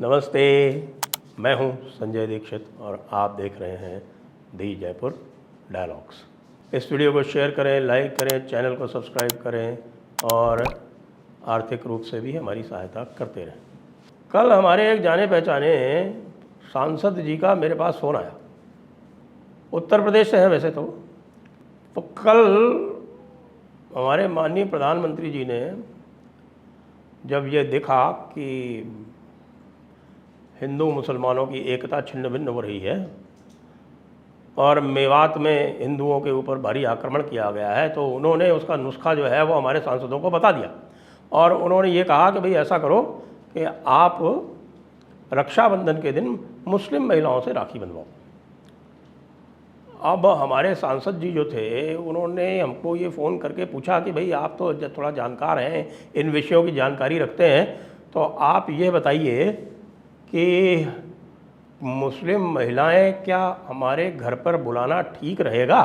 नमस्ते, मैं हूं संजय दीक्षित और आप देख रहे हैं दी जयपुर डायलॉग्स। इस वीडियो को शेयर करें, लाइक करें, चैनल को सब्सक्राइब करें और आर्थिक रूप से भी हमारी सहायता करते रहें। कल हमारे एक जाने पहचाने सांसद जी का मेरे पास फ़ोन आया। उत्तर प्रदेश से हैं वैसे तो कल हमारे माननीय प्रधानमंत्री जी ने जब ये देखा कि हिंदू मुसलमानों की एकता छिन्न भिन्न हो रही है और मेवात में हिंदुओं के ऊपर भारी आक्रमण किया गया है, तो उन्होंने उसका नुस्खा जो है वो हमारे सांसदों को बता दिया और उन्होंने ये कहा कि भाई ऐसा करो कि आप रक्षाबंधन के दिन मुस्लिम महिलाओं से राखी बंधवाओ। अब हमारे सांसद जी जो थे उन्होंने हमको ये फ़ोन करके पूछा कि भाई आप तो थोड़ा जानकार हैं, इन विषयों की जानकारी रखते हैं, तो आप ये बताइए कि मुस्लिम महिलाएं क्या हमारे घर पर बुलाना ठीक रहेगा?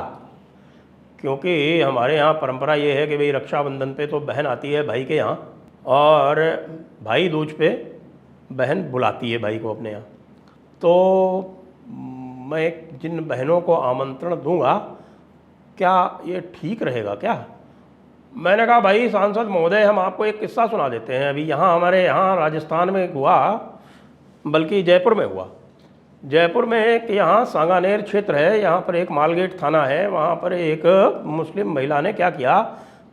क्योंकि हमारे यहाँ परंपरा ये है कि भाई रक्षाबंधन पे तो बहन आती है भाई के यहाँ और भाई दूज पे बहन बुलाती है भाई को अपने यहाँ। तो मैं जिन बहनों को आमंत्रण दूंगा क्या ये ठीक रहेगा क्या? मैंने कहा भाई सांसद महोदय, हम आपको एक किस्सा सुना देते हैं। अभी हमारे यहाँ राजस्थान में हुआ, बल्कि जयपुर में हुआ। जयपुर में एक यहाँ सांगानेर क्षेत्र है, यहाँ पर एक मालगेट थाना है। वहाँ पर एक मुस्लिम महिला ने क्या किया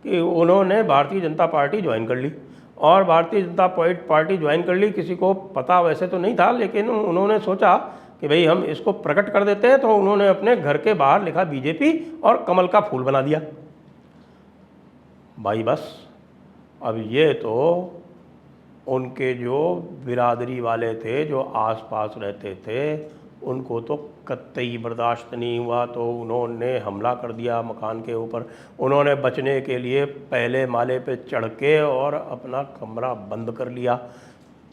कि उन्होंने भारतीय जनता पार्टी ज्वाइन कर ली और भारतीय जनता पार्टी ज्वाइन कर ली। किसी को पता वैसे तो नहीं था, लेकिन उन्होंने सोचा कि भाई हम इसको प्रकट कर देते हैं, तो उन्होंने अपने घर के बाहर लिखा बीजेपी और कमल का फूल बना दिया। भाई बस अब ये तो उनके जो बिरादरी वाले थे, जो आसपास रहते थे, उनको तो कतई बर्दाश्त नहीं हुआ, तो उन्होंने हमला कर दिया मकान के ऊपर। उन्होंने बचने के लिए पहले माले पे चढ़ के और अपना कमरा बंद कर लिया।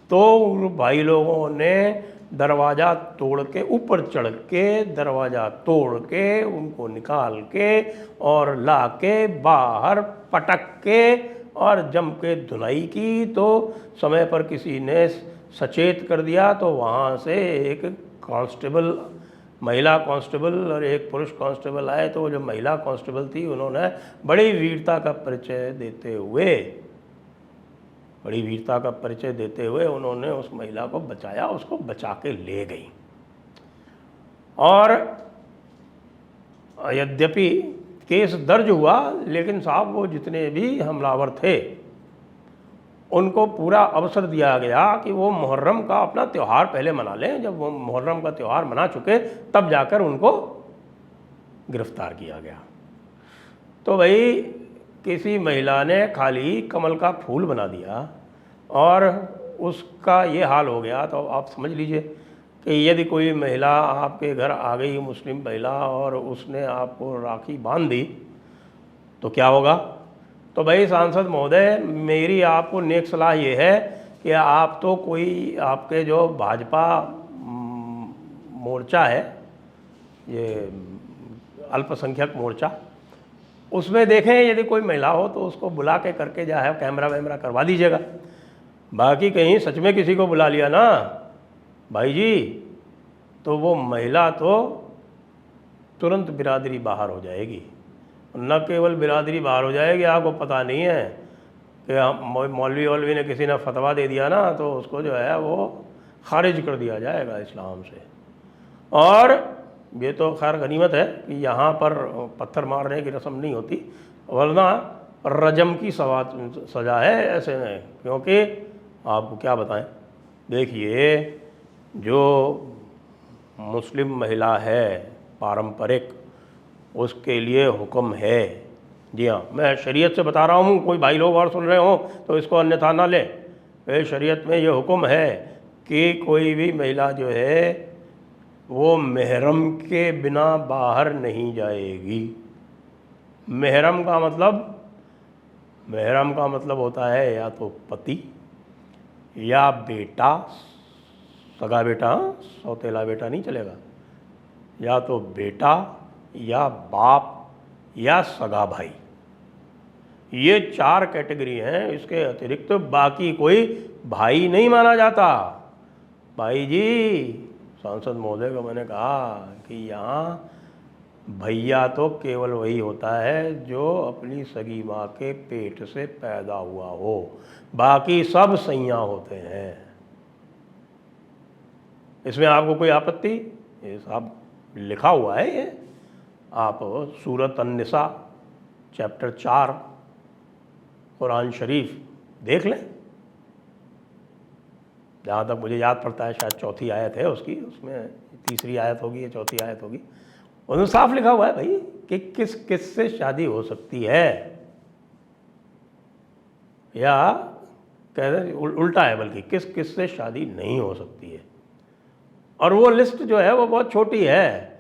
तो भाई लोगों ने दरवाज़ा तोड़ के, ऊपर चढ़ के दरवाज़ा तोड़ के उनको निकाल के और ला के बाहर पटक के और जम के धुनाई की। तो समय पर किसी ने सचेत कर दिया, तो वहाँ से एक कांस्टेबल, महिला कांस्टेबल और एक पुरुष कांस्टेबल आए। तो जो महिला कांस्टेबल थी उन्होंने बड़ी वीरता का परिचय देते हुए उन्होंने उस महिला को बचाया, उसको बचा के ले गई। और यद्यपि केस दर्ज हुआ, लेकिन साहब वो जितने भी हमलावर थे उनको पूरा अवसर दिया गया कि वो मुहर्रम का अपना त्यौहार पहले मना लें। जब वो मुहर्रम का त्यौहार मना चुके तब जाकर उनको गिरफ्तार किया गया। तो भाई किसी महिला ने खाली कमल का फूल बना दिया और उसका ये हाल हो गया। तो आप समझ लीजिए कि यदि कोई महिला आपके घर आ गई, मुस्लिम महिला, और उसने आपको राखी बांध दी तो क्या होगा? तो भाई सांसद महोदय, मेरी आपको नेक सलाह ये है कि आप तो कोई, आपके जो भाजपा मोर्चा है, ये अल्पसंख्यक मोर्चा, उसमें देखें यदि कोई महिला हो तो उसको बुला के करके जो है कैमरा वैमरा करवा दीजिएगा। बाकी कहीं सच में किसी को बुला लिया ना भाई जी, तो वो महिला तो तुरंत बिरादरी बाहर हो जाएगी। न केवल बिरादरी बाहर हो जाएगी, आपको पता नहीं है कि मौलवी ने किसी ने फतवा दे दिया ना, तो उसको जो है वो खारिज कर दिया जाएगा इस्लाम से। और ये तो खैर गनीमत है कि यहाँ पर पत्थर मारने की रस्म नहीं होती, वरना रजम की सज़ा है ऐसे में। क्योंकि आपको क्या बताएं, देखिए जो मुस्लिम महिला है पारंपरिक, उसके लिए हुक्म है। जी हाँ, मैं शरीयत से बता रहा हूँ, कोई भाई लोग और सुन रहे हो तो इसको अन्यथा ना लें। शरीयत में ये हुक्म है कि कोई भी महिला जो है वो महरम के बिना बाहर नहीं जाएगी। महरम का मतलब होता है या तो पति या बेटा, सगा बेटा, सौतेला बेटा नहीं चलेगा, या तो बेटा या बाप या सगा भाई। ये 4 कैटेगरी हैं। इसके अतिरिक्त बाकी कोई भाई नहीं माना जाता। भाई जी, सांसद महोदय को मैंने कहा कि यहाँ भैया तो केवल वही होता है जो अपनी सगी माँ के पेट से पैदा हुआ हो, बाकी सब सैयाँ होते हैं। इसमें आपको कोई आपत्ति? ये साहब लिखा हुआ है, ये आप सूरत अन-निसा चैप्टर 4 कुरान शरीफ देख लें। जहाँ तक मुझे याद पड़ता है शायद चौथी आयत है उसकी, उसमें तीसरी आयत होगी या चौथी आयत होगी, उसमें साफ लिखा हुआ है भाई कि किस किस से शादी हो सकती है, या कह दें उल्टा है बल्कि किस किस से शादी नहीं हो सकती है। और वो लिस्ट जो है वो बहुत छोटी है,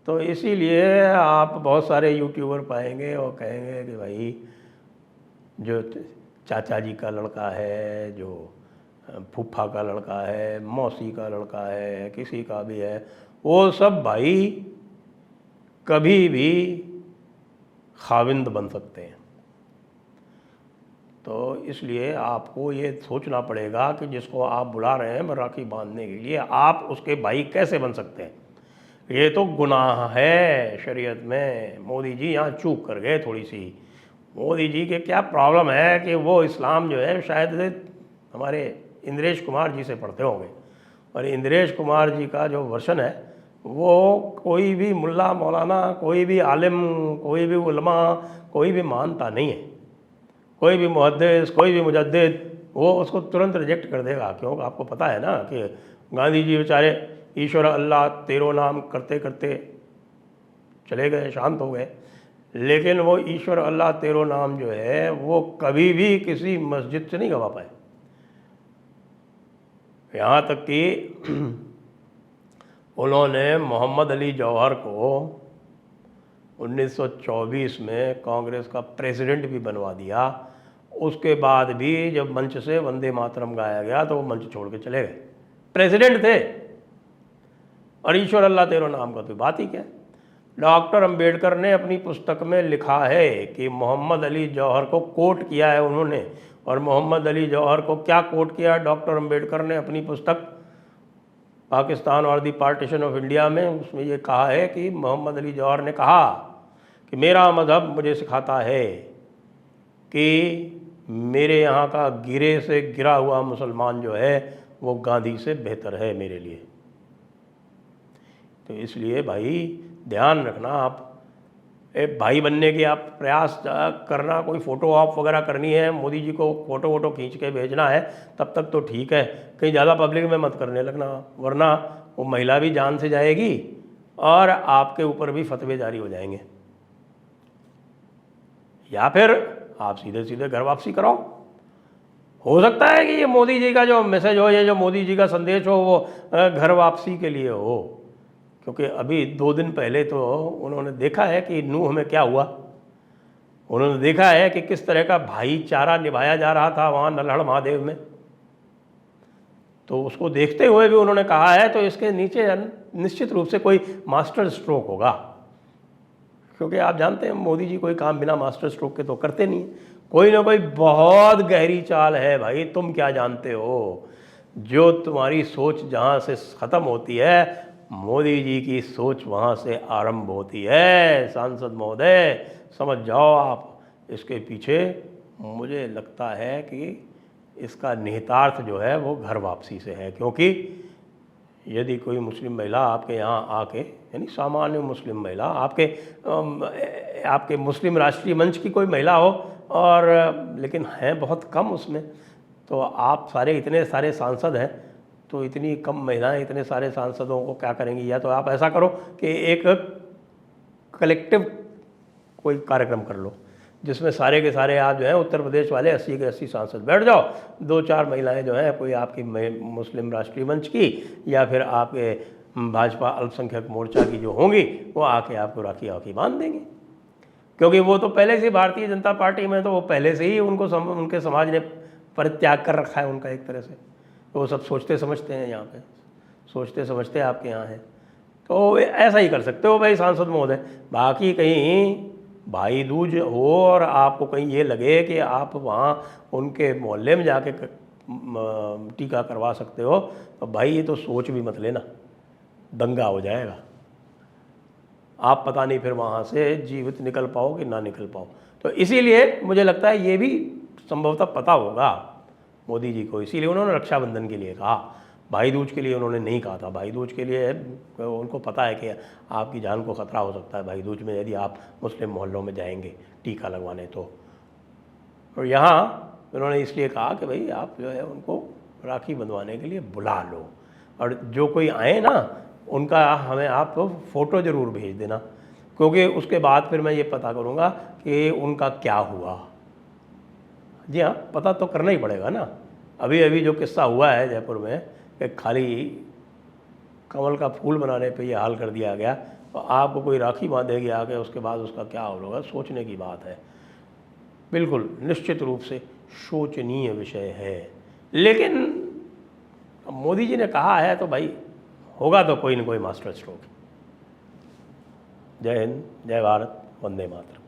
तो इसीलिए आप बहुत सारे यूट्यूबर पाएंगे और कहेंगे कि भाई जो चाचा जी का लड़का है, जो फूफा का लड़का है, मौसी का लड़का है, किसी का भी है, वो सब भाई कभी भी खाविंद बन सकते हैं। तो इसलिए आपको ये सोचना पड़ेगा कि जिसको आप बुला रहे हैं राखी बांधने के लिए, आप उसके भाई कैसे बन सकते हैं। ये तो गुनाह है शरीयत में। मोदी जी यहाँ चूक कर गए थोड़ी सी। मोदी जी के क्या प्रॉब्लम है कि वो इस्लाम जो है शायद हमारे इंद्रेश कुमार जी से पढ़ते होंगे, और इंद्रेश कुमार जी का जो वर्शन है वो कोई भी मुल्ला मौलाना, कोई भी आलिम, कोई भी उलमा, कोई भी मानता नहीं है। कोई भी मुहद्दिस, कोई भी मुजद्दिद वो उसको तुरंत रिजेक्ट कर देगा। क्यों? आपको पता है ना कि गांधी जी बेचारे ईश्वर अल्लाह तेरो नाम करते करते चले गए, शांत हो गए, लेकिन वो ईश्वर अल्लाह तेरो नाम जो है वो कभी भी किसी मस्जिद से नहीं गवा पाए। यहाँ तक कि उन्होंने मोहम्मद अली जौहर को 1924 में कांग्रेस का प्रेसिडेंट भी बनवा दिया। उसके बाद भी जब मंच से वंदे मातरम गाया गया तो वो मंच छोड़ के चले गए। प्रेसिडेंट थे, और ईश्वर अल्लाह तेरो नाम का तो बात ही क्या है। डॉक्टर अंबेडकर ने अपनी पुस्तक में लिखा है कि मोहम्मद अली जौहर को कोट किया है उन्होंने, और मोहम्मद अली जौहर को क्या कोट किया डॉक्टर अंबेडकर ने अपनी पुस्तक पाकिस्तान और दी पार्टीशन ऑफ इंडिया में, उसमें ये कहा है कि मोहम्मद अली जौहर ने कहा कि मेरा मज़हब मुझे सिखाता है कि मेरे यहाँ का गिरे से गिरा हुआ मुसलमान जो है वो गांधी से बेहतर है मेरे लिए। तो इसलिए भाई ध्यान रखना, आप एक भाई बनने की आप प्रयास करना, कोई फ़ोटो ऑप वगैरह करनी है, मोदी जी को फ़ोटो वोटो खींच के भेजना है, तब तक तो ठीक है, कहीं ज़्यादा पब्लिक में मत करने लगना, वरना वो महिला भी जान से जाएगी और आपके ऊपर भी फतवे जारी हो जाएंगे। या फिर आप सीधे सीधे घर वापसी कराओ। हो सकता है कि ये मोदी जी का जो मैसेज हो, ये जो मोदी जी का संदेश हो, वो घर वापसी के लिए हो, क्योंकि अभी 2 दिन पहले तो उन्होंने देखा है कि नूह में क्या हुआ। उन्होंने देखा है कि किस तरह का भाईचारा निभाया जा रहा था वहाँ नल्हड़ महादेव में। तो उसको देखते हुए भी उन्होंने कहा है, तो इसके नीचे निश्चित रूप से कोई मास्टर स्ट्रोक होगा, क्योंकि आप जानते हैं मोदी जी कोई काम बिना मास्टर स्ट्रोक के तो करते नहीं। कोई ना कोई बहुत गहरी चाल है भाई, तुम क्या जानते हो। जो तुम्हारी सोच जहाँ से ख़त्म होती है, मोदी जी की सोच वहाँ से आरंभ होती है। सांसद महोदय समझ जाओ आप, इसके पीछे मुझे लगता है कि इसका निहितार्थ जो है वो घर वापसी से है। क्योंकि यदि कोई मुस्लिम महिला आपके यहाँ आके, यानी सामान्य मुस्लिम महिला आपके मुस्लिम राष्ट्रीय मंच की कोई महिला हो, और लेकिन हैं बहुत कम उसमें, तो आप सारे इतने सारे सांसद हैं, तो इतनी कम महिलाएं इतने सारे सांसदों को क्या करेंगी। या तो आप ऐसा करो कि एक कलेक्टिव कोई कार्यक्रम कर लो, जिसमें सारे के सारे आप जो है उत्तर प्रदेश वाले 80 के 80 सांसद बैठ जाओ, 2-4 महिलाएं जो हैं कोई आपकी मुस्लिम राष्ट्रीय मंच की या फिर आपके भाजपा अल्पसंख्यक मोर्चा की जो होंगी, वो आके आपको राखी वाखी बांध देंगे। क्योंकि वो तो पहले से भारतीय जनता पार्टी में, तो वो पहले से ही उनको उनके समाज ने परित्याग कर रखा है उनका एक तरह से। तो वो सब सोचते समझते हैं, यहाँ पे सोचते समझते आपके यहाँ हैं, तो ऐसा ही कर सकते हो भाई सांसद महोदय। बाकी कहीं भाई दूज हो और आपको कहीं ये लगे कि आप वहाँ उनके मोहल्ले में जाके टीका करवा सकते हो, तो भाई ये तो सोच भी मत लेना, दंगा हो जाएगा। आप पता नहीं फिर वहाँ से जीवित निकल पाओ कि ना निकल पाओ। तो इसीलिए मुझे लगता है ये भी संभवतः पता होगा मोदी जी को, इसीलिए उन्होंने रक्षाबंधन के लिए कहा। भाई दूज के लिए उन्होंने नहीं कहा था। भाई दूज के लिए उनको पता है कि आपकी जान को खतरा हो सकता है भाई दूज में यदि आप मुस्लिम मोहल्लों में जाएंगे टीका लगवाने तो। और यहाँ उन्होंने इसलिए कहा कि भाई आप जो है उनको राखी बंधवाने के लिए बुला लो, और जो कोई आए ना उनका हमें आप तो फ़ोटो ज़रूर भेज देना, क्योंकि उसके बाद फिर मैं ये पता करूँगा कि उनका क्या हुआ। जी हाँ, पता तो करना ही पड़ेगा ना। अभी अभी जो किस्सा हुआ है जयपुर में कि खाली कमल का फूल बनाने पे ये हाल कर दिया गया, तो आपको कोई राखी बांधेगी आके, उसके बाद उसका क्या होगा, सोचने की बात है। बिल्कुल निश्चित रूप से शोचनीय विषय है, लेकिन मोदी जी ने कहा है तो भाई होगा तो कोई न कोई मास्टर स्ट्रोक। जय हिंद, जय भारत, वंदे मातरम।